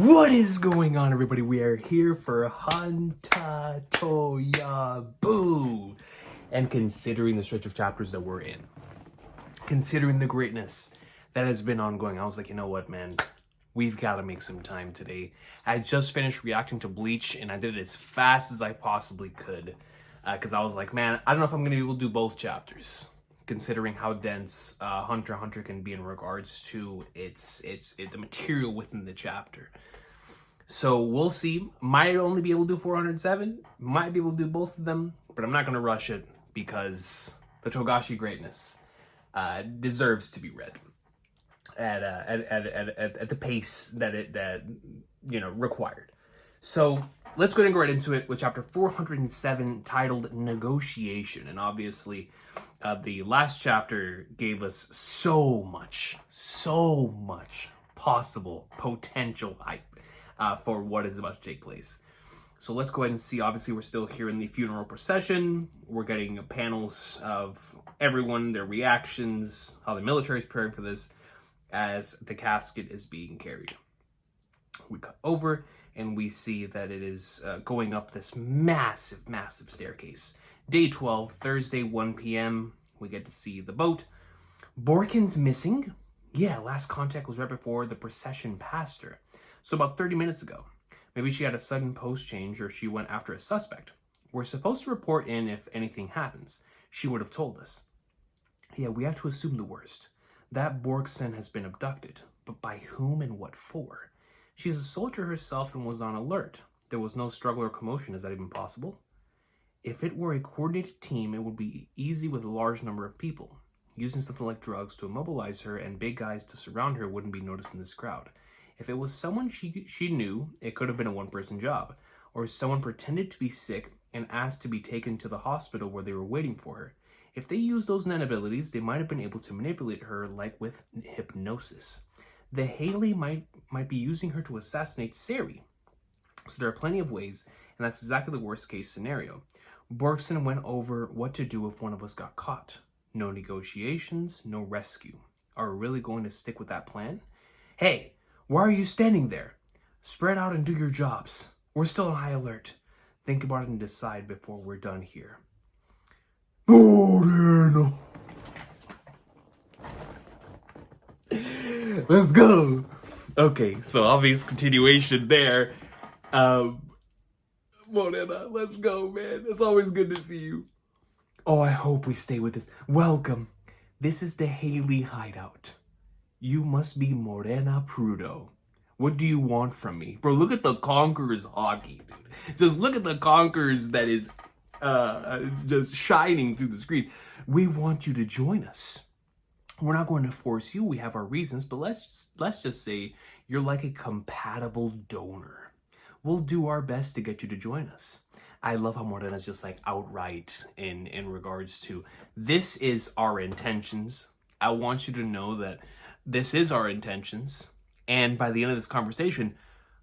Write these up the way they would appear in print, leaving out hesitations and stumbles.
What is going on, everybody? We are here for Hanta Toya Boo. And considering the stretch of chapters that we're in, considering the greatness that has been ongoing, I was like, you know what, man? We've got to make some time today. I just finished reacting to Bleach, and I did it as fast as I possibly could. Because I was like, man, I don't know if I'm going to be able to do both chapters, considering how dense Hunter x Hunter can be in regards to the material within the chapter. So we'll see. Might only be able to do 407. Might be able to do both of them, but I'm not going to rush it because the Togashi greatness deserves to be read at the pace that required. So let's go ahead and go right into it with chapter 407, titled Negotiation. And obviously, the last chapter gave us so much possible potential hype for what is about to take place. So let's go ahead and see. Obviously, we're still here in the funeral procession. We're getting panels of everyone, their reactions, how the military is preparing for this as the casket is being carried. We cut over and we see that it is going up this massive staircase. Day 12, Thursday, 1 p.m. We get to see the boat. Borkin's missing. Yeah, last contact was right before the procession passed her. So about 30 minutes ago. Maybe she had a sudden post change or she went after a suspect. We're supposed to report in if anything happens. She would have told us. Yeah, we have to assume the worst. That Borksen has been abducted. But by whom and what for? She's a soldier herself and was on alert. There was no struggle or commotion. Is that even possible? If it were a coordinated team, it would be easy with a large number of people. Using something like drugs to immobilize her and big guys to surround her wouldn't be noticed in this crowd. If it was someone she knew, it could have been a one-person job. Or someone pretended to be sick and asked to be taken to the hospital where they were waiting for her. If they used those Nen abilities, they might have been able to manipulate her like with hypnosis. The Haley might be using her to assassinate Sari. So there are plenty of ways, and that's exactly the worst-case scenario. Borksen went over what to do if one of us got caught. No negotiations, no rescue. Are we really going to stick with that plan? Hey! Why are you standing there? Spread out and do your jobs. We're still on high alert. Think about it and decide before we're done here. Morena. Let's go. Okay, so obvious continuation there. Morena, let's go, man. It's always good to see you. Oh, I hope we stay with this. Welcome. This is the Haley hideout. You must be Morena Prudo. What do you want from me? Bro, look at the Conqueror's hockey, dude. Just look at the Conqueror's that is just shining through the screen. We want you to join us. We're not going to force you. We have our reasons, but let's just say you're like a compatible donor. We'll do our best to get you to join us. I love how Morena's just like outright in regards to this is our intentions. I want you to know that this is our intentions. And by the end of this conversation,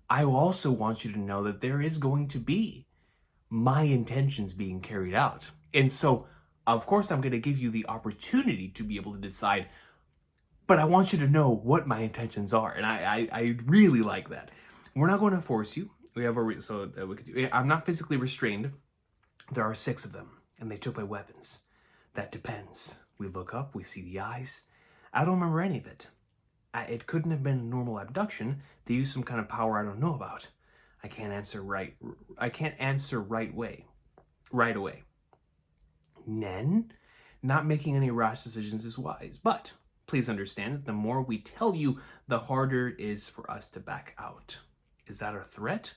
I also want you to know that there is going to be my intentions being carried out. And so, of course, I'm going to give you the opportunity to be able to decide, but I want you to know what my intentions are. And I really like that. We're not going to force you. We have I'm not physically restrained. There are 6 of them, and they took my weapons. That depends. We look up, we see the eyes. I don't remember any of it. It couldn't have been a normal abduction. They used some kind of power I don't know about. I can't answer right away. Nen? Not making any rash decisions is wise, but please understand that the more we tell you, the harder it is for us to back out. Is that a threat?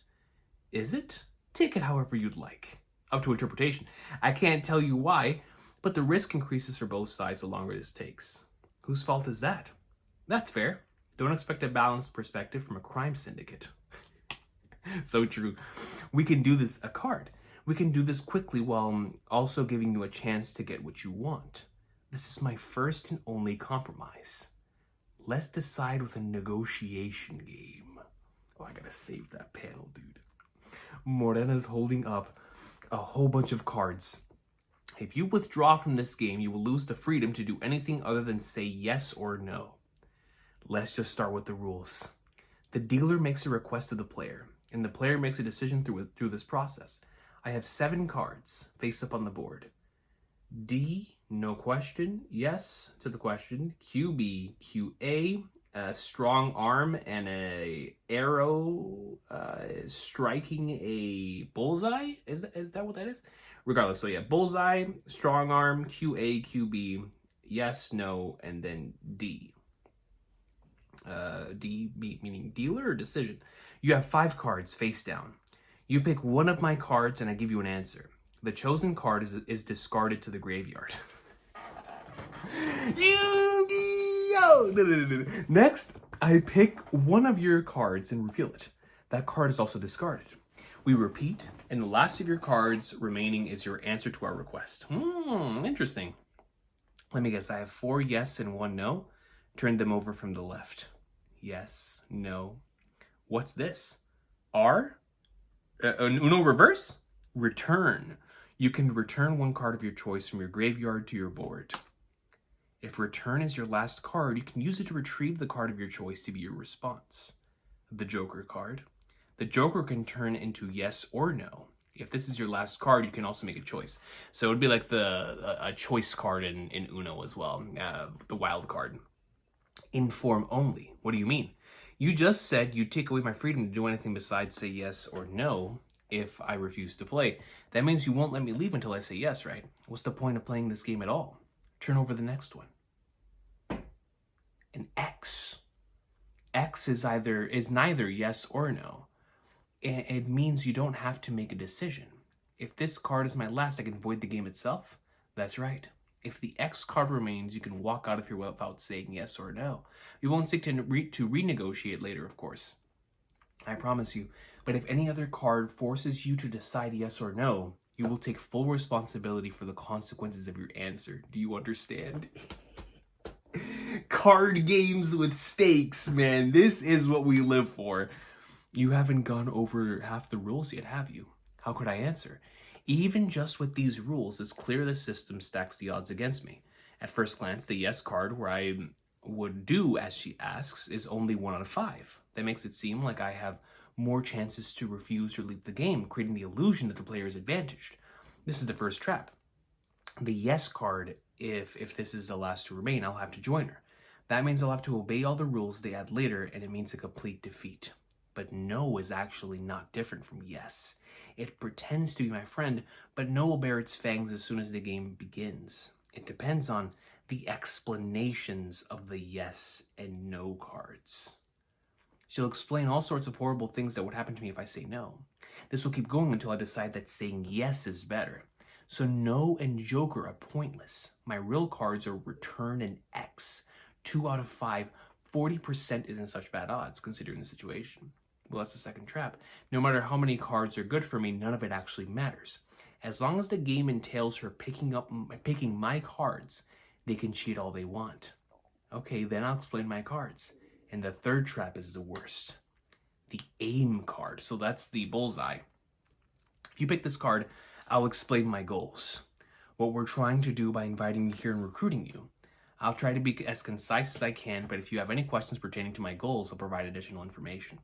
Is it? Take it however you'd like. Up to interpretation. I can't tell you why, but the risk increases for both sides the longer this takes. Whose fault is that? That's fair. Don't expect a balanced perspective from a crime syndicate. So true. We can do this We can do this quickly while also giving you a chance to get what you want. This is my first and only compromise. Let's decide with a negotiation game. Oh, I gotta save that panel, dude. Morena's holding up a whole bunch of cards. If you withdraw from this game, you will lose the freedom to do anything other than say yes or no. Let's just start with the rules. The dealer makes a request to the player, and the player makes a decision through this process. I have 7 cards face up on the board. D, no question. Yes to the question. QB, QA, a strong arm and a arrow striking a bullseye. Is that what that is? Regardless, so yeah, bullseye, strong arm, QA, QB, yes, no, and then D. D meaning dealer or decision. You have 5 cards face down. You pick one of my cards and I give you an answer. The chosen card is discarded to the graveyard. Yu-Gi-Oh! Next, I pick one of your cards and reveal it. That card is also discarded. We repeat, and the last of your cards remaining is your answer to our request. Interesting. Let me guess, I have 4 yes and 1 no. Turn them over from the left. Yes, no. What's this? R? Uno reverse? Return. You can return one card of your choice from your graveyard to your board. If return is your last card, you can use it to retrieve the card of your choice to be your response. The Joker card. The Joker can turn into yes or no. If this is your last card, you can also make a choice. So it would be like a choice card in Uno as well, the wild card. In form only. What do you mean? You just said you'd take away my freedom to do anything besides say yes or no if I refuse to play. That means you won't let me leave until I say yes, right? What's the point of playing this game at all? Turn over the next one. An X. X is neither yes or no. It means you don't have to make a decision. If this card is my last, I can void the game itself. That's right. If the X card remains, you can walk out of here without saying yes or no. You won't seek to renegotiate later, of course. I promise you. But if any other card forces you to decide yes or no, you will take full responsibility for the consequences of your answer. Do you understand? Card games with stakes, man. This is what we live for. You haven't gone over half the rules yet, have you? How could I answer? Even just with these rules, it's clear the system stacks the odds against me. At first glance, the yes card, where I would do as she asks, is only 1 out of 5. That makes it seem like I have more chances to refuse or leave the game, creating the illusion that the player is advantaged. This is the first trap. The yes card, if this is the last to remain, I'll have to join her. That means I'll have to obey all the rules they add later, and it means a complete defeat. But no is actually not different from yes. It pretends to be my friend, but no will bear its fangs as soon as the game begins. It depends on the explanations of the yes and no cards. She'll explain all sorts of horrible things that would happen to me if I say no. This will keep going until I decide that saying yes is better. So no and Joker are pointless. My real cards are return and X. 2 out of 5, 40% isn't such bad odds considering the situation. Well, that's the second trap. No matter how many cards are good for me, none of it actually matters. As long as the game entails her picking my cards, they can cheat all they want. Okay, then I'll explain my cards. And the third trap is the worst. The aim card. So that's the bullseye. If you pick this card, I'll explain my goals. What we're trying to do by inviting you here and recruiting you. I'll try to be as concise as I can, but if you have any questions pertaining to my goals, I'll provide additional information.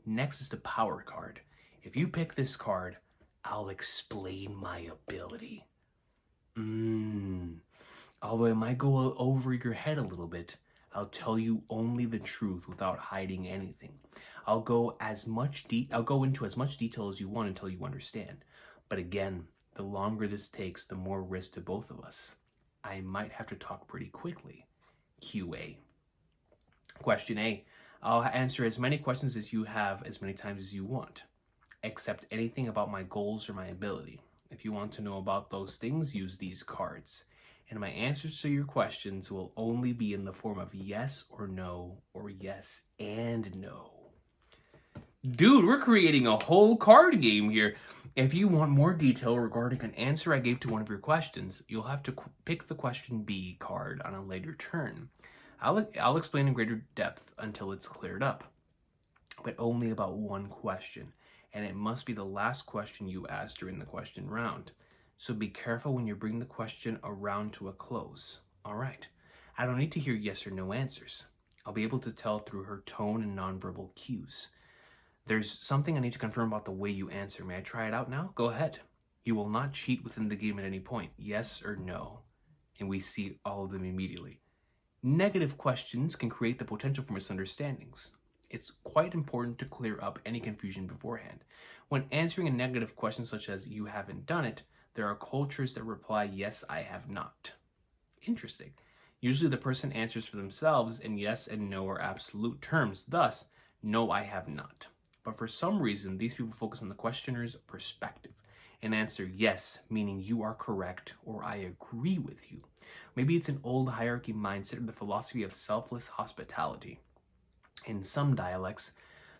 Next is the power card. If you pick this card, I'll explain my ability. Although it might go over your head a little bit, I'll tell you only the truth without hiding anything. I'll go into as much detail as you want until you understand. But again, the longer this takes, the more risk to both of us. I might have to talk pretty quickly. QA. Question A. I'll answer as many questions as you have as many times as you want, except anything about my goals or my ability. If you want to know about those things, use these cards. And my answers to your questions will only be in the form of yes or yes and no. Dude, we're creating a whole card game here. If you want more detail regarding an answer I gave to one of your questions, you'll have to pick the question B card on a later turn. I'll explain in greater depth until it's cleared up, but only about one question, and it must be the last question you ask during the question round. So be careful when you bring the question around to a close. All right, I don't need to hear yes or no answers. I'll be able to tell through her tone and nonverbal cues. There's something I need to confirm about the way you answer. May I try it out now? Go ahead. You will not cheat within the game at any point. Yes or no? And we see all of them immediately. Negative questions can create the potential for misunderstandings. It's quite important to clear up any confusion beforehand. When answering a negative question such as "you haven't done it," there are cultures that reply "yes, I have not." Interesting. Usually the person answers for themselves, and yes and no are absolute terms. Thus, "no, I have not." But for some reason, these people focus on the questioner's perspective and answer yes, meaning "you are correct" or "I agree with you." Maybe it's an old hierarchy mindset or the philosophy of selfless hospitality. In some dialects,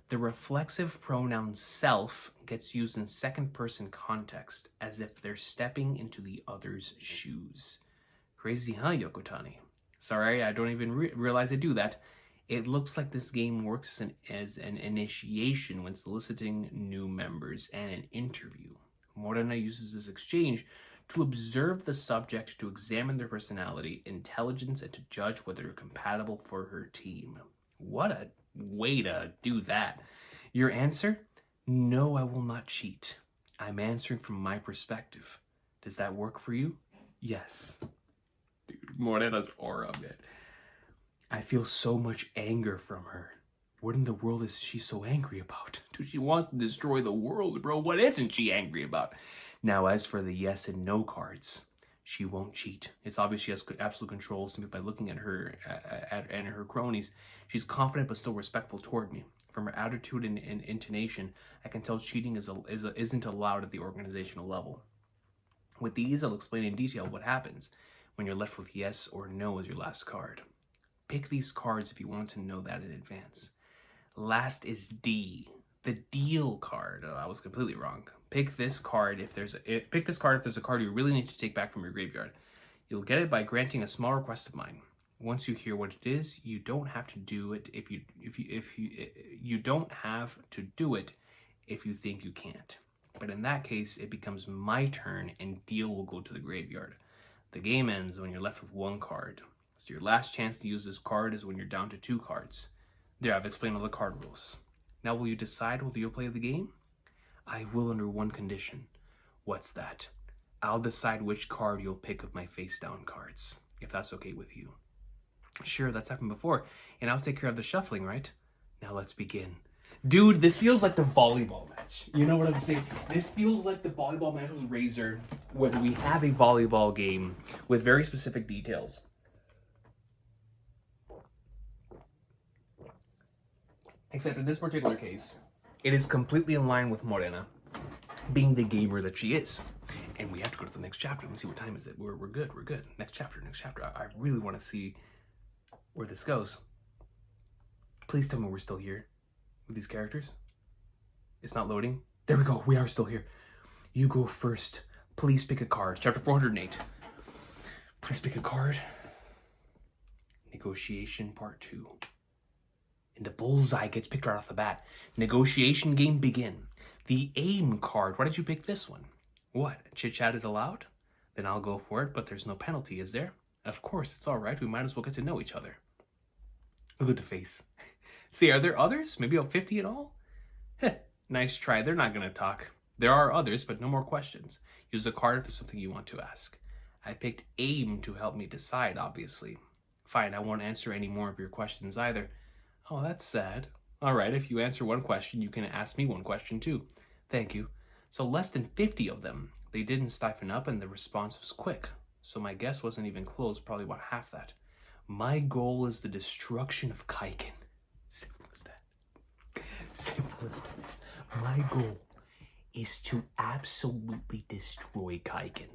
the reflexive pronoun self gets used in second-person context, as if they're stepping into the other's shoes. Crazy, huh, Yokotani? Sorry, I don't even realize I do that. It looks like this game works as an initiation when soliciting new members and an interview. Morena uses this exchange to observe the subject, to examine their personality, intelligence, and to judge whether they're compatible for her team. What a way to do that. Your answer? No, I will not cheat. I'm answering from my perspective. Does that work for you? Yes. Dude, Morena's aura, man. I feel so much anger from her. What in the world is she so angry about? Dude, she wants to destroy the world, bro. What isn't she angry about? Now, as for the yes and no cards, she won't cheat. It's obvious she has absolute control simply by looking at her and her cronies. She's confident but still respectful toward me. From her attitude and intonation, I can tell cheating isn't allowed at the organizational level. With these, I'll explain in detail what happens when you're left with yes or no as your last card. Pick these cards if you want to know that in advance. Last is D, the deal card. Oh, I was completely wrong. Pick this card if there's a card you really need to take back from your graveyard. You'll get it by granting a small request of mine. Once you hear what it is, you don't have to do it if you don't have to do it if you think you can't. But in that case, it becomes my turn and deal will go to the graveyard. The game ends when you're left with one card. So your last chance to use this card is when you're down to 2 cards. There, I've explained all the card rules. Now, will you decide whether you'll play the game? I will under one condition. What's that? I'll decide which card you'll pick of my face-down cards, if that's okay with you. Sure, that's happened before, and I'll take care of the shuffling, right? Now let's begin. Dude, this feels like the volleyball match. You know what I'm saying? This feels like the volleyball match with Razor, when we have a volleyball game with very specific details. Except in this particular case, it is completely in line with Morena being the gamer that she is. And we have to go to the next chapter. Let me see what time is it. We're good. Next chapter. I really want to see where this goes. Please tell me we're still here with these characters. It's not loading. There we go. We are still here. You go first. Please pick a card. Chapter 408. Please pick a card. Negotiation Part 2. And the bullseye gets picked right off the bat. Negotiation game begin. The aim card. Why did you pick this one? What? Chit chat is allowed? Then I'll go for it, but there's no penalty, is there? Of course, it's all right. We might as well get to know each other. Look at the face. See, are there others? Maybe 50 in all? Heh, nice try. They're not going to talk. There are others, but no more questions. Use the card if there's something you want to ask. I picked aim to help me decide, obviously. Fine, I won't answer any more of your questions either. Oh, that's sad. All right, if you answer one question, you can ask me one question too. Thank you. So less than 50 of them. They didn't stiffen up and the response was quick. So my guess wasn't even close, probably about half that. My goal is the destruction of Kaiken. Simple as that. Simple as that. My goal is to absolutely destroy Kaiken.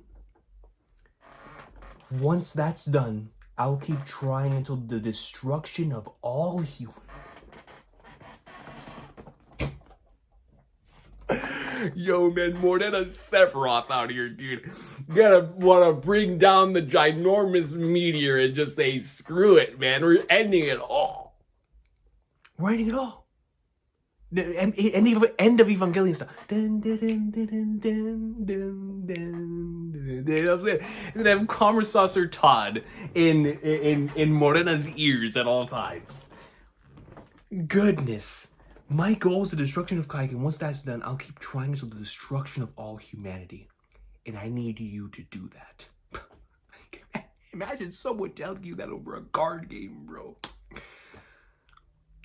Once that's done, I'll keep trying until the destruction of all humans. Yo, man, Morena Sephiroth out here, dude. Wanna bring down the ginormous meteor and just say, screw it, man. We're ending it all. We're ending it all. End of Evangelion stuff. Dun, dun, dun, dun, dun, dun, dun, dun. And have Commerce Saucer Todd in Morena's ears at all times. Goodness. My goal is the destruction of Kaiken. Once that's done, I'll keep trying until the destruction of all humanity. And I need you to do that. Imagine someone telling you that over a card game, bro.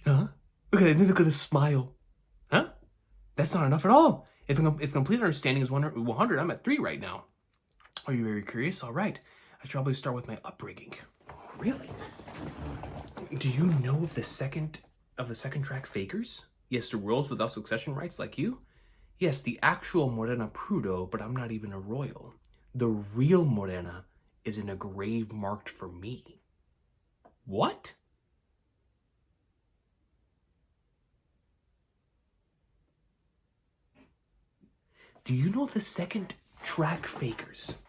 Huh? Look at the smile. Huh? That's not enough at all. If complete understanding is 100, I'm at 3 right now. Are you very curious? All right. I should probably start with my upbringing. Really? Do you know of the second track fakers? Yes, the royals without succession rights like you? Yes, the actual Morena Prudo, but I'm not even a royal. The real Morena is in a grave marked for me. What? Do you know the second track fakers?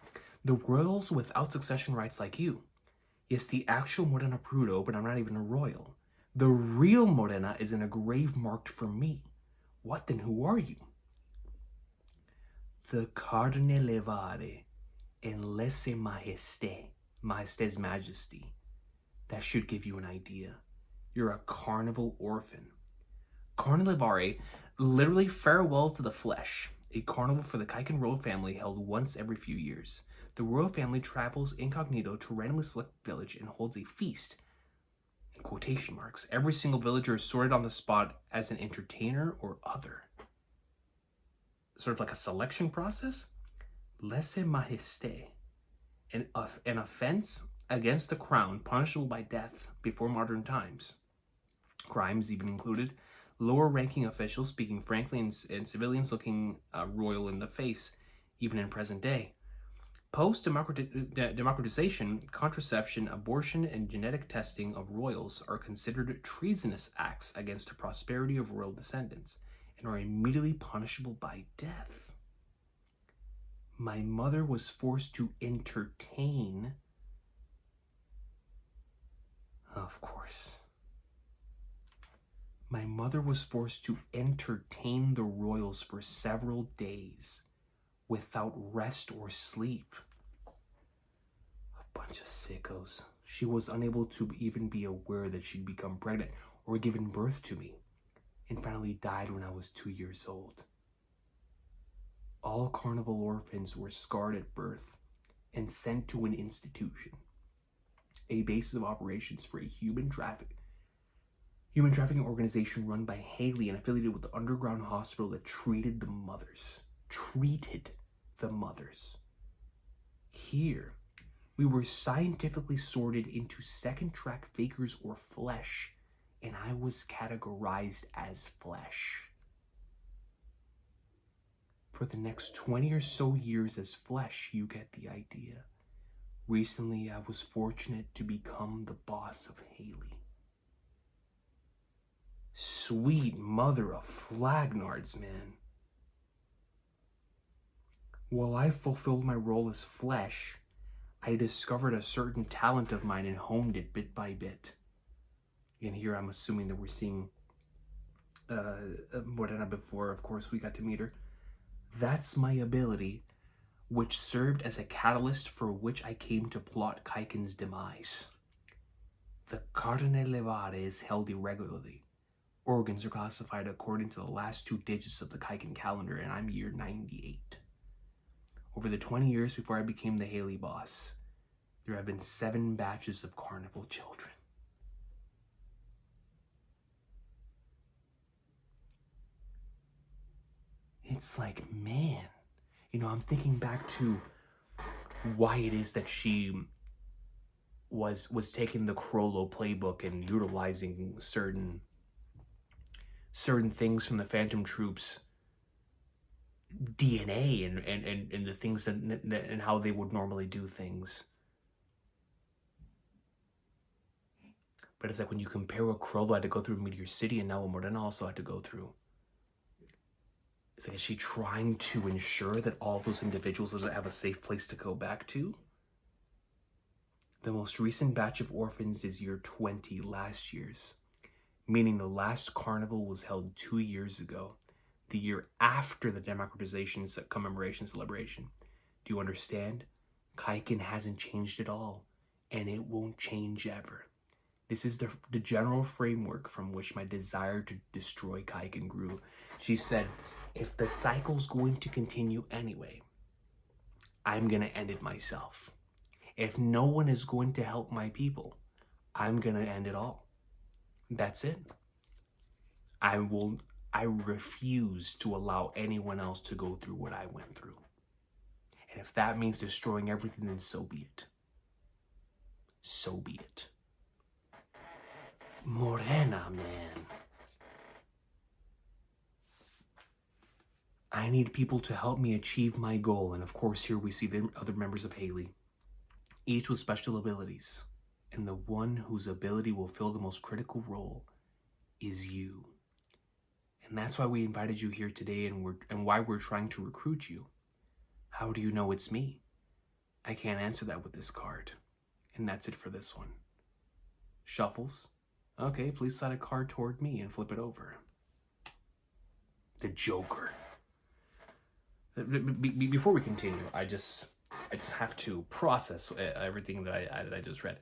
The royals without succession rights like you. Yes, the actual Morena Prudo, but I'm not even a royal. The real Morena is in a grave marked for me. What then? Who are you? The Carne Levare en Lese Majesté. Majesté's Majesty. That should give you an idea. You're a carnival orphan. Carne Levare, literally farewell to the flesh. A carnival for the Kaiken royal family held once every few years. The royal family travels incognito to a randomly select village and holds a feast, in quotation marks. Every single villager is sorted on the spot as an entertainer or other. Sort of like a selection process. Lese Majesté, an offense against the crown punishable by death before modern times. Crimes even included lower-ranking officials speaking frankly and civilians looking royal in the face, even in present day. Post-democratization, contraception, abortion, and genetic testing of royals are considered treasonous acts against the prosperity of royal descendants and are immediately punishable by death. My mother was forced to entertain. Of course. My mother was forced to entertain the royals for several days without rest or sleep. A bunch of sickos. She was unable to even be aware that she'd become pregnant or given birth to me, and finally died when I was 2 years old. All carnival orphans were scarred at birth and sent to an institution, a base of operations for a human trafficking organization run by Haley and affiliated with the underground hospital that treated the mothers. Here, we were scientifically sorted into second track fakers or flesh, and I was categorized as flesh. For the next 20 or so years as flesh, you get the idea. Recently, I was fortunate to become the boss of Haley. Sweet mother of flagnards, man. While I fulfilled my role as flesh, I discovered a certain talent of mine and honed it bit by bit. And here I'm assuming that we're seeing Morena before, of course, we got to meet her. That's my ability, which served as a catalyst for which I came to plot Kaiken's demise. The Carne Levare is held irregularly. Organs are classified according to the last 2 digits of the Kaiken calendar, and I'm year 98. Over the 20 years before I became the Haley boss, there have been 7 batches of carnival children. It's like, man, I'm thinking back to why it is that she was taking the Crollo playbook and utilizing certain things from the Phantom Troops DNA and the things that and how they would normally do things. But it's like when you compare what Crollo had to go through in Meteor City and now what Morena also had to go through. It's like, is she trying to ensure that all those individuals have a safe place to go back to? The most recent batch of orphans is year 20, last year's, meaning the last carnival was held 2 years ago, the year after the democratization commemoration celebration. Do you understand? Kaiken hasn't changed at all, and it won't change ever. This is the general framework from which my desire to destroy Kaiken grew. She said, if the cycle's going to continue anyway, I'm going to end it myself. If no one is going to help my people, I'm going to end it all. That's it. I refuse to allow anyone else to go through what I went through. And if that means destroying everything, then so be it. So be it. Morena, man. I need people to help me achieve my goal. And of course, here we see the other members of Haley, each with special abilities. And the one whose ability will fill the most critical role is you. And that's why we invited you here today, and why we're trying to recruit you. How do you know it's me? I can't answer that with this card. And that's it for this one. Shuffles. Okay, please slide a card toward me and flip it over. The Joker. Before we continue, I just have to process everything that I just read.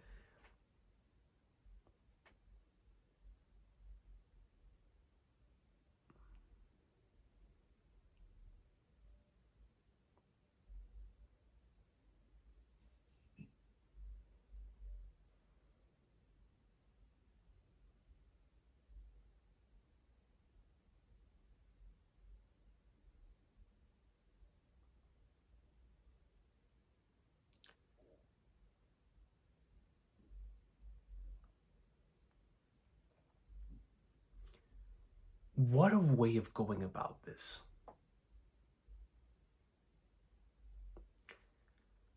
What a way of going about this.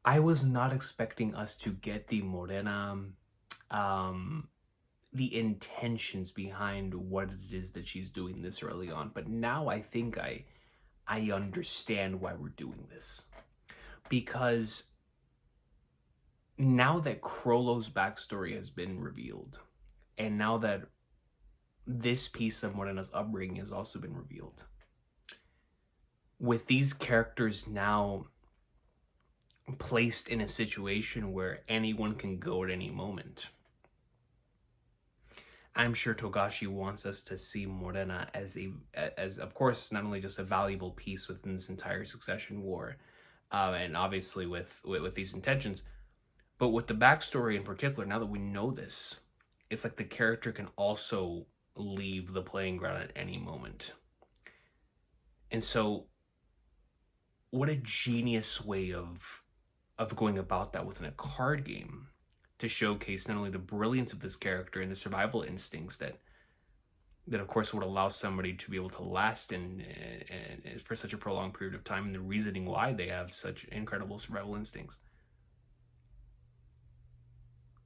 I was not expecting us to get the Morena, the intentions behind what it is that she's doing this early on. But now I think I understand why we're doing this. Because now that Krollo's backstory has been revealed, and now that this piece of Morena's upbringing has also been revealed, with these characters now placed in a situation where anyone can go at any moment, I'm sure Togashi wants us to see Morena as of course, not only just a valuable piece within this entire succession war, and obviously with these intentions, but with the backstory in particular. Now that we know this, it's like the character can also leave the playing ground at any moment. And so, what a genius way of going about that within a card game, to showcase not only the brilliance of this character and the survival instincts that of course would allow somebody to be able to last in for such a prolonged period of time, and the reasoning why they have such incredible survival instincts.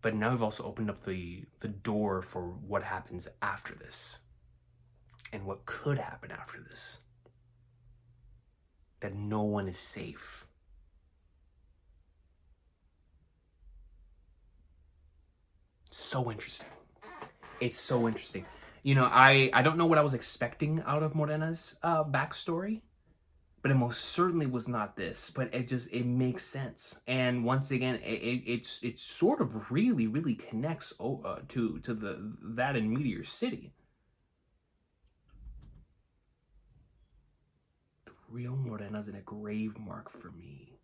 But now we've also opened up the door for what happens after this, and what could happen after this. That no one is safe. So interesting. It's so interesting. You know, I don't know what I was expecting out of Morena's backstory, but it most certainly was not this. But it makes sense. And once again, it sort of really connects to that in Meteor City. The real Morena's in a grave mark for me.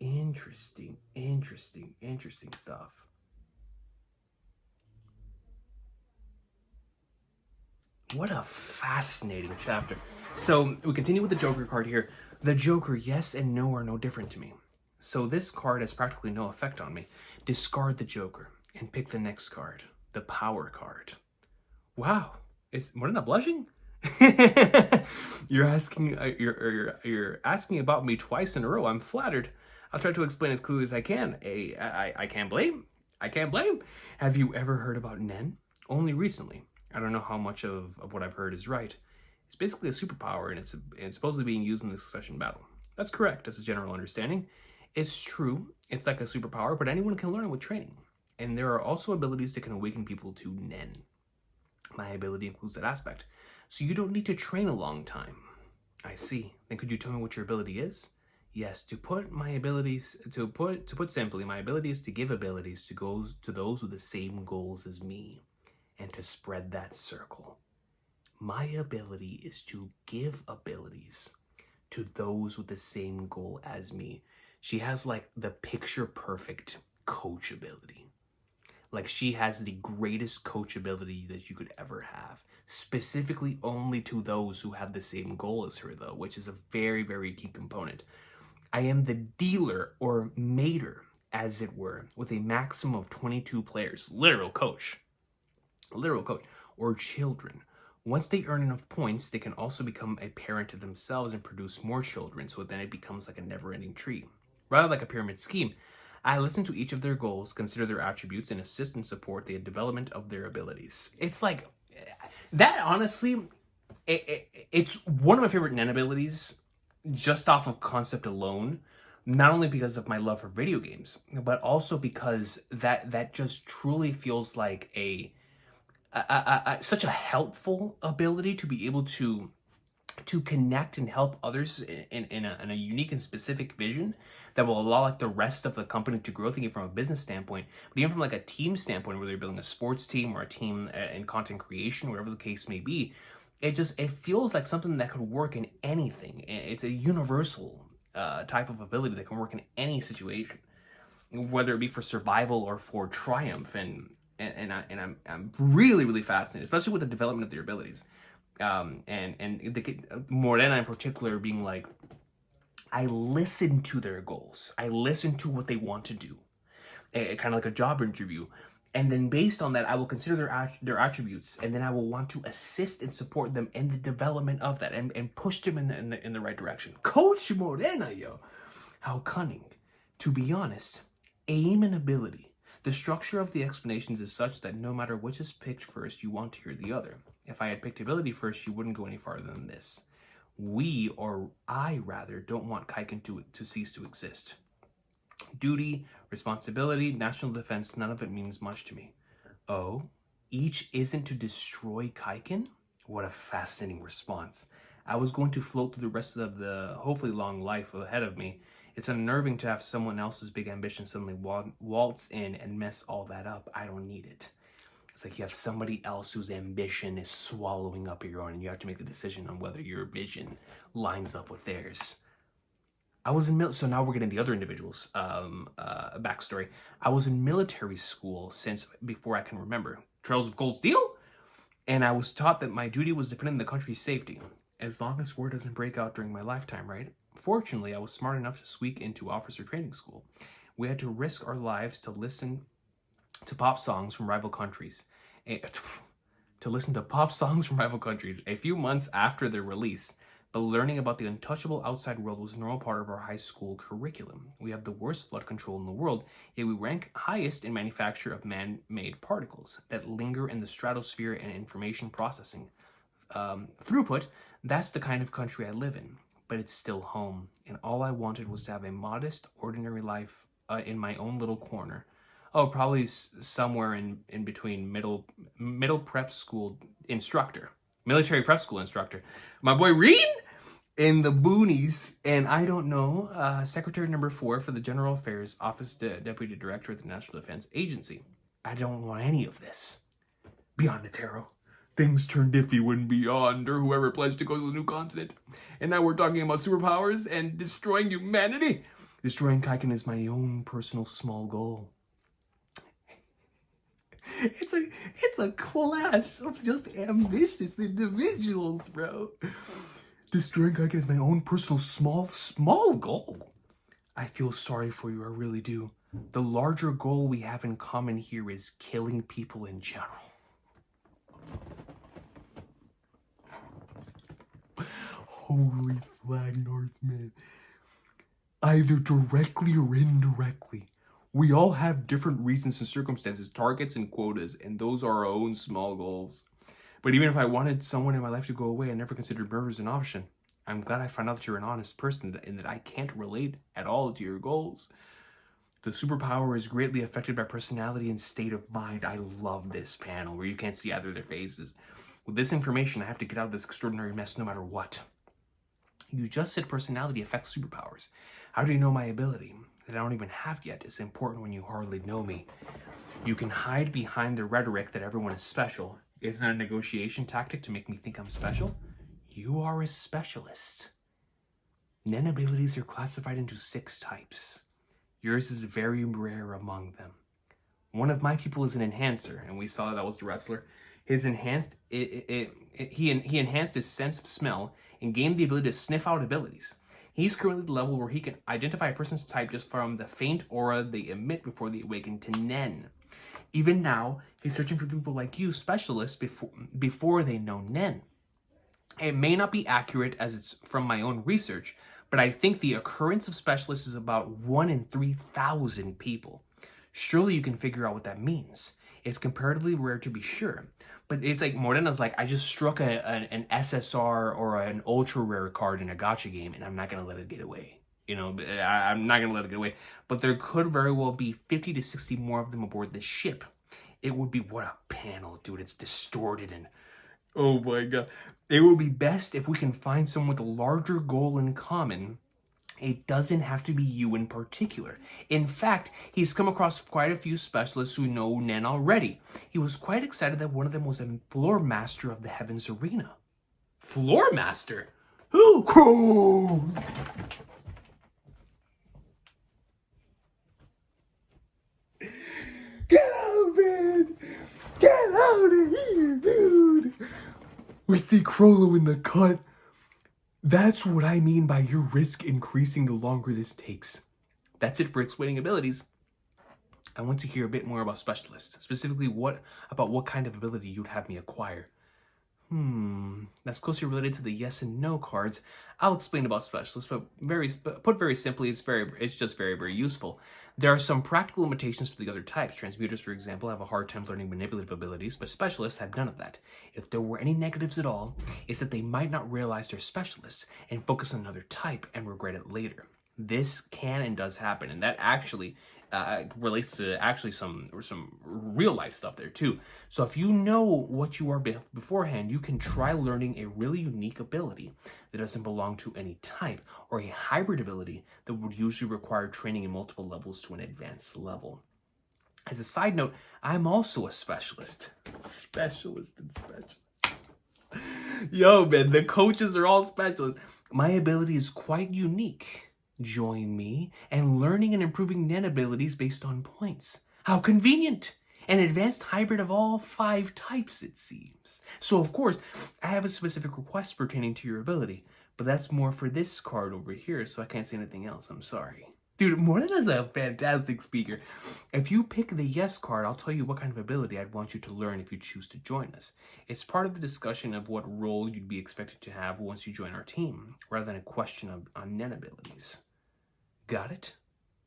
Interesting stuff. What a fascinating chapter. So we continue with the Joker card here. The Joker, yes and no are no different to me. So this card has practically no effect on me. Discard the Joker and pick the next card, the Power card. Wow, is Morena blushing? You're asking about me twice in a row. I'm flattered. I'll try to explain as clearly as I can. I can't blame. Have you ever heard about Nen? Only recently. I don't know how much of what I've heard is right. It's basically a superpower, and it's supposedly being used in the succession battle. That's correct, as a general understanding. It's true, it's like a superpower, but anyone can learn it with training. And there are also abilities that can awaken people to Nen. My ability includes that aspect. So you don't need to train a long time. I see. Then could you tell me what your ability is? Yes, to put simply, my ability is to give abilities to those with the same goals as me, and to spread that circle. My ability is to give abilities to those with the same goal as me. She has like the picture perfect coach ability. Like, she has the greatest coach ability that you could ever have. Specifically only to those who have the same goal as her, though, which is a very, very key component. I am the dealer or mater, as it were, with a maximum of 22 players, literal coach, or children. Once they earn enough points, they can also become a parent to themselves and produce more children, so then it becomes like a never-ending tree. Rather like a pyramid scheme, I listen to each of their goals, consider their attributes, and assist and support the development of their abilities. It's like, that honestly, it's one of my favorite Nen abilities, just off of concept alone, not only because of my love for video games, but also because that just truly feels like such a helpful ability to be able to connect and help others in a unique and specific vision that will allow like the rest of the company to grow, thinking from a business standpoint, but even from like a team standpoint, where they're building a sports team or a team in content creation, whatever the case may be. It feels like something that could work in anything. It's a universal type of ability that can work in any situation, whether it be for survival or for triumph. I'm really, really fascinated, especially with the development of their abilities. Morena in particular being like, I listen to their goals. I listen to what they want to do, kind of like a job interview. And then based on that, I will consider their attributes, and then I will want to assist and support them in the development of that, and push them in the right direction. Coach Morena, yo, how cunning. To be honest, aim and ability. The structure of the explanations is such that no matter which is picked first, you want to hear the other. If I had picked ability first, you wouldn't go any farther than this. I rather, don't want Kaiken to cease to exist. Duty, responsibility, national defense, none of it means much to me. Oh, each isn't to destroy Kaiken? What a fascinating response. I was going to float through the rest of the hopefully long life ahead of me. It's unnerving to have someone else's big ambition suddenly waltz in and mess all that up. I don't need it. It's like you have somebody else whose ambition is swallowing up your own, and you have to make the decision on whether your vision lines up with theirs. So now we're getting the other individual's backstory. I was in military school since before I can remember. Trails of Gold Steel? And I was taught that my duty was defending the country's safety, as long as war doesn't break out during my lifetime, right? Fortunately, I was smart enough to squeak into officer training school. We had to risk our lives to listen to pop songs from rival countries. A few months after their release, but learning about the untouchable outside world was a normal part of our high school curriculum. We have the worst flood control in the world, yet we rank highest in manufacture of man-made particles that linger in the stratosphere and information processing. Throughput, that's the kind of country I live in, but it's still home, and all I wanted was to have a modest, ordinary life in my own little corner. Oh, probably somewhere in between middle prep school instructor, military prep school instructor. My boy Reed in the boonies, and I don't know, Secretary number 4 for the General Affairs Office, Deputy Director at the National Defense Agency. I don't want any of this. Beyond the tarot. Things turned iffy when Beyond, or whoever pledged to go to the new continent. And now we're talking about superpowers and destroying humanity. Destroying Kaiken is my own personal small goal. It's a clash of just ambitious individuals, bro. Destroying Kaiken is my own personal small goal. I feel sorry for you, I really do. The larger goal we have in common here is killing people in general. Holy flag, Northman. Either directly or indirectly. We all have different reasons and circumstances, targets and quotas, and those are our own small goals. But even if I wanted someone in my life to go away, I never considered murder as an option. I'm glad I found out that you're an honest person and that I can't relate at all to your goals. The superpower is greatly affected by personality and state of mind. I love this panel where you can't see either of their faces. With this information, I have to get out of this extraordinary mess no matter what. You just said personality affects superpowers. How do you know my ability that I don't even have yet is important when you hardly know me? You can hide behind the rhetoric that everyone is special. Isn't that a negotiation tactic to make me think I'm special? You are a specialist. Nen abilities are classified into 6 types. Yours is very rare among them. One of my people is an enhancer, and we saw that was the wrestler. His enhanced, he enhanced his sense of smell and gained the ability to sniff out abilities. He's currently at the level where he can identify a person's type just from the faint aura they emit before they awaken to Nen. Even now, he's searching for people like you, specialists, before they know Nen. It may not be accurate as it's from my own research, but I think the occurrence of specialists is about 1 in 3,000 people. Surely you can figure out what that means. It's comparatively rare to be sure. But it's like, Morena's like, I just struck an SSR or an ultra rare card in a gacha game, and I'm not going to let it get away. You know, I'm not going to let it get away. But there could very well be 50 to 60 more of them aboard the ship. It would be, what a panel, dude. It's distorted and, oh my god. It would be best if we can find someone with a larger goal in common. It doesn't have to be you in particular. In fact, he's come across quite a few specialists who know Nen already. He was quite excited that one of them was a floor master of the Heavens Arena. Floor master? Who? Cool. Get out, man! Get out of here, dude! We see Crollo in the cut. That's what I mean by your risk increasing the longer this takes. That's it for explaining abilities. I want to hear a bit more about specialists. Specifically, what kind of ability you'd have me acquire. That's closely related to the yes and no cards. I'll explain about specialists, but put very simply, it's just very, very useful. There are some practical limitations for the other types. Transmuters, for example, have a hard time learning manipulative abilities, but specialists have none of that. If there were any negatives at all, it's that they might not realize they're specialists and focus on another type and regret it later. This can and does happen, and that actually relates to actually some real life stuff there too. So if you know what you are beforehand, you can try learning a really unique ability that doesn't belong to any type, or a hybrid ability that would usually require training in multiple levels to an advanced level. As a side note, I'm also a specialist. Specialist and specialist. Yo, man, the coaches are all specialists. My ability is quite unique. Join me and learning and improving Nen abilities based on points. How convenient! An advanced hybrid of all 5 types, it seems. So, of course, I have a specific request pertaining to your ability, but that's more for this card over here, so I can't say anything else. I'm sorry. Dude, Morena's a fantastic speaker. If you pick the yes card, I'll tell you what kind of ability I'd want you to learn if you choose to join us. It's part of the discussion of what role you'd be expected to have once you join our team, rather than a question on Nen abilities. Got it?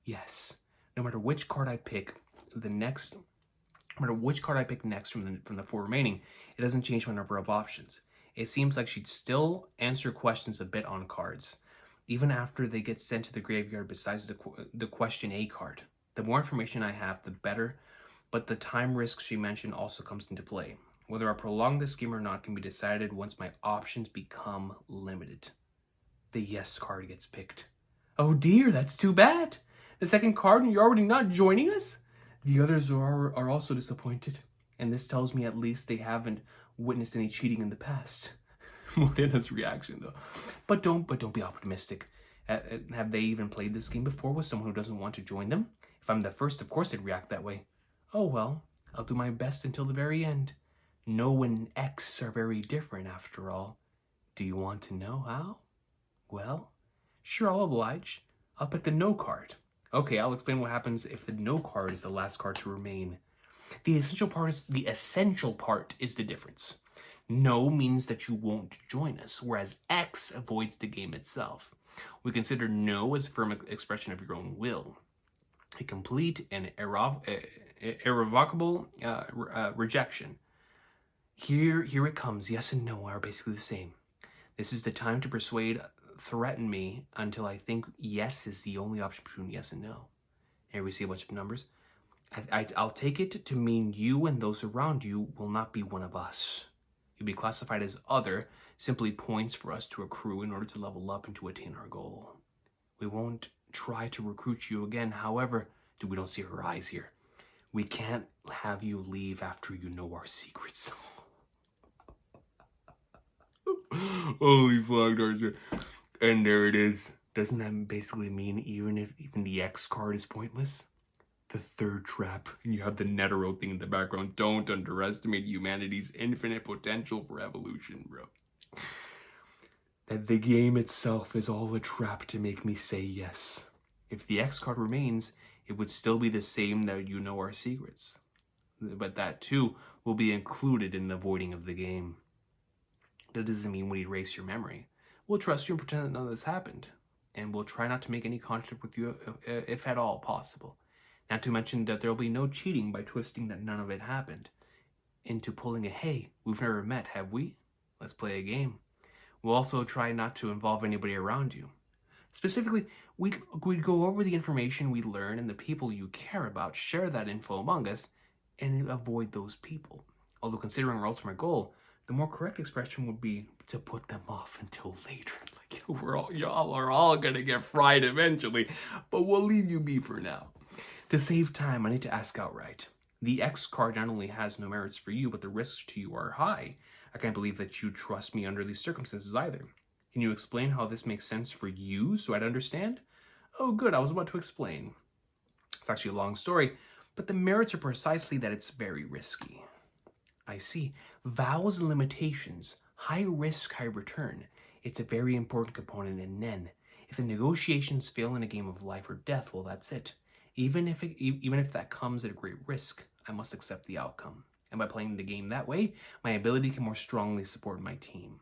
Yes. No matter which card I pick next from the 4 remaining, it doesn't change my number of options. It seems like she'd still answer questions a bit on cards, even after they get sent to the graveyard besides the question A card. The more information I have, the better, but the time risk she mentioned also comes into play. Whether I prolong this game or not can be decided once my options become limited. The yes card gets picked. Oh dear, that's too bad. The second card and you're already not joining us? The others are also disappointed. And this tells me at least they haven't witnessed any cheating in the past. Morena's reaction though. But don't be optimistic. Have they even played this game before with someone who doesn't want to join them? If I'm the first, of course they'd react that way. Oh well, I'll do my best until the very end. No and X are very different after all. Do you want to know how? Well, sure, I'll oblige. I'll pick the no card. Okay, I'll explain what happens if the no card is the last card to remain. The essential part is the difference. No means that you won't join us, whereas X avoids the game itself. We consider no as a firm expression of your own will. A complete and irrevocable rejection. Here it comes. Yes and no are basically the same. This is the time to threaten me until I think yes is the only option between yes and no. Here we see a bunch of numbers. I'll take it to mean you and those around you will not be one of us. You'll be classified as other, simply points for us to accrue in order to level up and to attain our goal. We won't try to recruit you again. However, we don't see her eyes here. We can't have you leave after you know our secrets. Holy flag, Archer. And there it is. Doesn't that basically mean even the X card is pointless? The third trap, and you have the Netero thing in the background. Don't underestimate humanity's infinite potential for evolution, bro. That the game itself is all a trap to make me say yes. If the X card remains, it would still be the same that you know our secrets. But that too will be included in the voiding of the game. That doesn't mean we erase your memory. We'll trust you and pretend that none of this happened. And we'll try not to make any contact with you if at all possible. Not to mention that there will be no cheating by twisting that none of it happened into pulling a, hey, we've never met, have we? Let's play a game. We'll also try not to involve anybody around you. Specifically, we'd go over the information we learn and the people you care about, share that info among us, and avoid those people. Although considering our ultimate goal, the more correct expression would be to put them off until later. Like, y'all are all gonna get fried eventually, but we'll leave you be for now. To save time, I need to ask outright. The X card not only has no merits for you, but the risks to you are high. I can't believe that you trust me under these circumstances either. Can you explain how this makes sense for you so I'd understand? Oh, good, I was about to explain. It's actually a long story, but the merits are precisely that it's very risky. I see. Vows and limitations. High risk, high return. It's a very important component in Nen. If the negotiations fail in a game of life or death, well, that's it. Even if that comes at a great risk, I must accept the outcome. And by playing the game that way, my ability can more strongly support my team.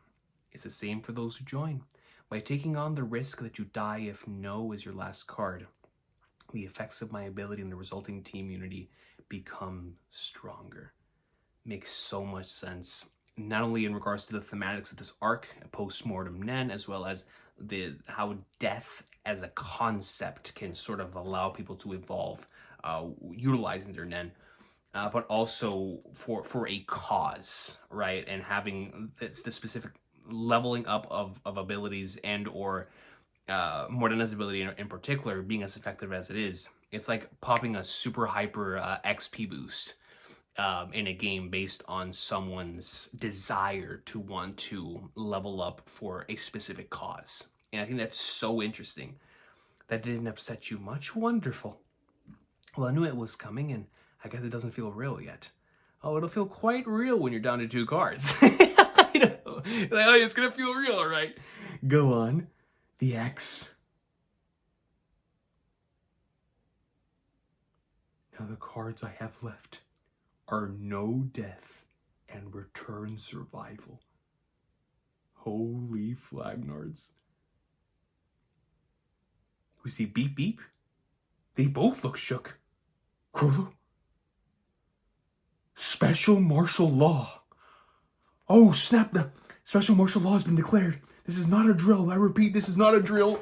It's the same for those who join. By taking on the risk that you die if no is your last card, the effects of my ability and the resulting team unity become stronger. Makes so much sense. Not only in regards to the thematics of this arc, post-mortem Nen, as well as how death as a concept can sort of allow people to evolve, utilizing their Nen, but also for a cause, right? And having it's the specific leveling up of abilities and or Morena's ability in particular being as effective as it is. It's like popping a super hyper XP boost in a game based on someone's desire to want to level up for a specific cause. And I think that's so interesting. That didn't upset you much? Wonderful. Well, I knew it was coming, and I guess it doesn't feel real yet. Oh, it'll feel quite real when you're down to 2 cards. I know. Like, oh, it's gonna feel real, all right? Go on. The X. Now the cards I have left are No Death and Return Survival. Holy flagnards. We see Beep Beep. They both look shook. Krulu? Special martial law. Oh, snap. The special martial law has been declared. This is not a drill. I repeat, this is not a drill.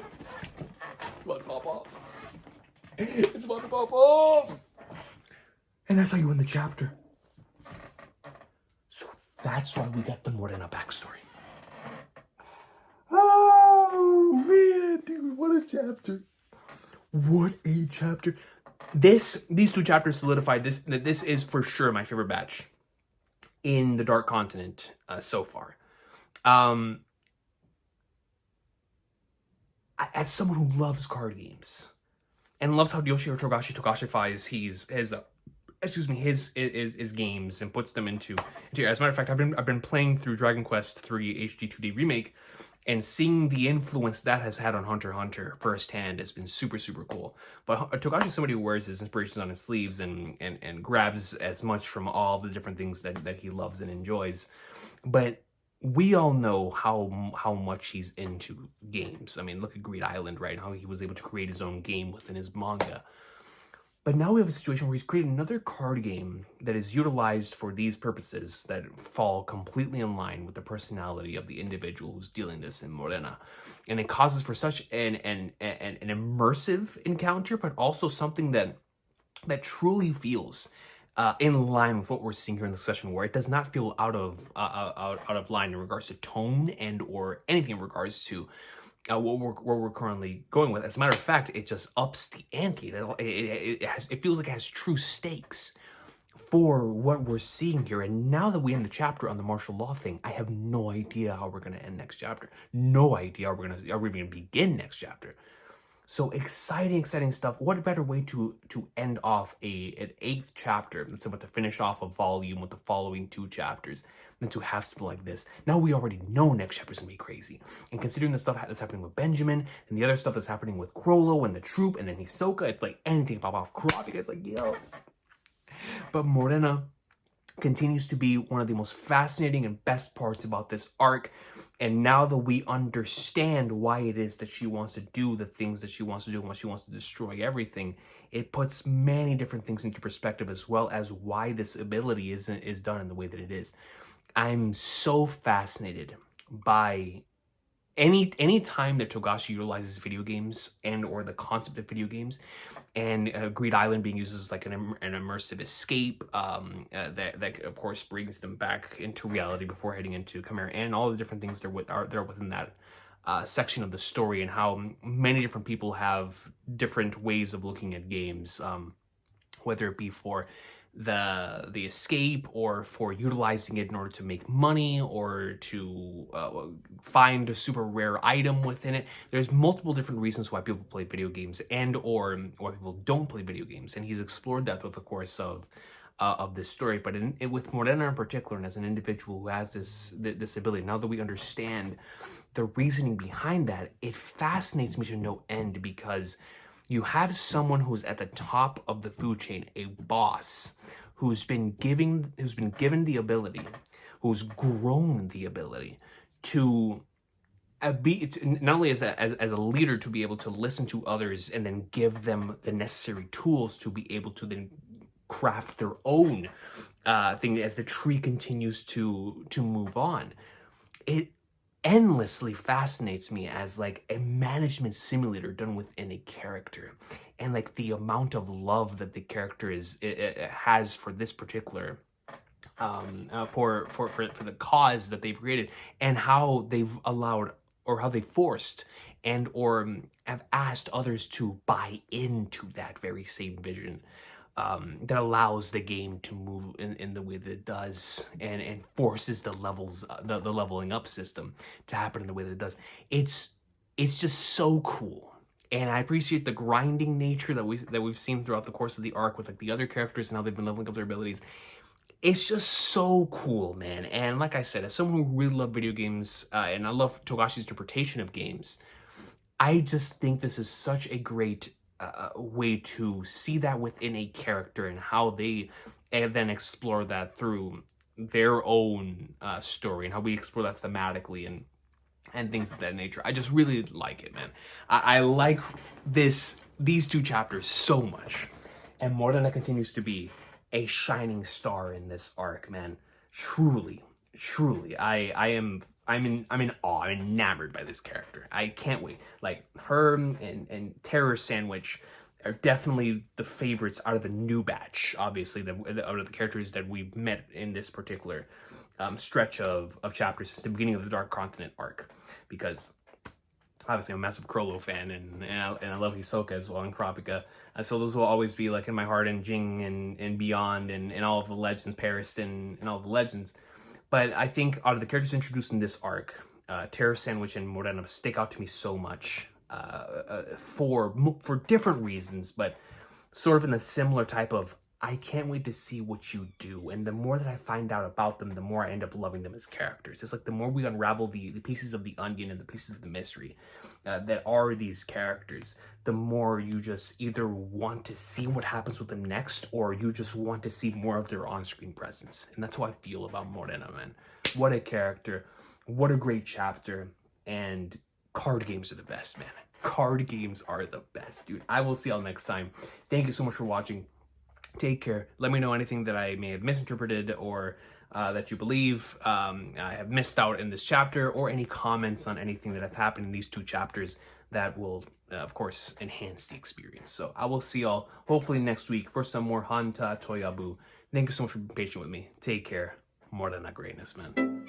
It's about to pop off. It's about to pop off. And that's how you win the chapter. So that's why we got the Morena backstory. Oh, man, dude, what a chapter. What a chapter. These 2 chapters solidified this. This is for sure my favorite batch in the Dark Continent so far. As someone who loves card games and loves how Yoshihiro Togashifies his games and puts them into. As a matter of fact, I've been playing through Dragon Quest III HD 2D Remake, and seeing the influence that has had on Hunter x Hunter firsthand has been super, super cool. But Togashi is somebody who wears his inspirations on his sleeves and grabs as much from all the different things that he loves and enjoys. But we all know how much he's into games. I mean, look at Greed Island, right? How he was able to create his own game within his manga. But now we have a situation where he's created another card game that is utilized for these purposes that fall completely in line with the personality of the individual who's dealing this in Morena. And it causes for such an immersive encounter, but also something that truly feels in line with what we're seeing here in the session, where it does not feel out of line in regards to tone and or anything in regards to where we're currently going with. As a matter of fact, it just ups the ante. It feels like it has true stakes for what we're seeing here. And now that we end the chapter on the martial law thing, I have no idea how we're going to end next chapter. No idea how are we even going to begin next chapter. So exciting stuff. What a better way to end off an 8th chapter that's about to finish off a volume with the following 2 chapters than to have something like this. Now we already know next chapter is going to be crazy. And considering the stuff that's happening with Benjamin and the other stuff that's happening with Grollo and the troop and then Hisoka, it's like anything pop off crop. You guys like, yo. But Morena continues to be one of the most fascinating and best parts about this arc. And now that we understand why it is that she wants to do the things that she wants to do and why she wants to destroy everything, it puts many different things into perspective, as well as why this ability is done in the way that it is. I'm so fascinated by any time that Togashi utilizes video games and or the concept of video games, and Greed Island being used as like an immersive escape that of course brings them back into reality before heading into Chimera, and all the different things that are within that section of the story, and how many different people have different ways of looking at games, whether it be for the escape or for utilizing it in order to make money or to find a super rare item within it. There's multiple different reasons why people play video games and or why people don't play video games, and he's explored that throughout the course of this story. But with Morena in particular, and as an individual who has this ability, now that we understand the reasoning behind that, it fascinates me to no end, because you have someone who's at the top of the food chain, a boss, who's been given the ability, who's grown the ability to be not only as a leader to be able to listen to others and then give them the necessary tools to be able to then craft their own thing as the tree continues to move on. It endlessly fascinates me as like a management simulator done within a character, and like the amount of love that the character has for this particular for the cause that they've created, and how they've allowed or how they forced and or have asked others to buy into that very same vision. That allows the game to move in the way that it does, and forces the leveling up system to happen in the way that it does. It's just so cool, and I appreciate the grinding nature that we've seen throughout the course of the arc with like the other characters and how they've been leveling up their abilities. It's just so cool, man. And like I said, as someone who really loves video games and I love Togashi's interpretation of games, I just think this is such a great way to see that within a character, and how they then explore that through their own story, and how we explore that thematically and things of that nature. I just really like it, man. I like these 2 chapters so much, and Morena continues to be a shining star in this arc, man. Truly, I'm in awe. I'm enamored by this character. I can't wait. Like, her and Terror Sandwich are definitely the favorites out of the new batch, obviously, out of the characters that we've met in this particular stretch of chapters since the beginning of the Dark Continent arc. Because obviously I'm a massive Crollo fan, and I love Hisoka as well, and Kurapika. So those will always be like in my heart, and Jing and beyond, and all of the legends, Paris and all of the legends. But I think out of the characters introduced in this arc, Terror Sandwich and Morena stick out to me so much for different reasons, but sort of in a similar type of, I can't wait to see what you do. And the more that I find out about them, the more I end up loving them as characters. It's like the more we unravel the pieces of the onion and the pieces of the mystery that are these characters, the more you just either want to see what happens with them next, or you just want to see more of their on-screen presence. And that's how I feel about Morena, man. What a character. What a great chapter. And card games are the best, man. Card games are the best, dude. I will see y'all next time. Thank you so much for watching. Take care. Let me know anything that I may have misinterpreted, or that you believe I have missed out in this chapter, or any comments on anything that have happened in these 2 chapters that will, of course, enhance the experience. So I will see y'all hopefully next week for some more Hanta Toyabu. Thank you so much for being patient with me. Take care. More than a greatness, man.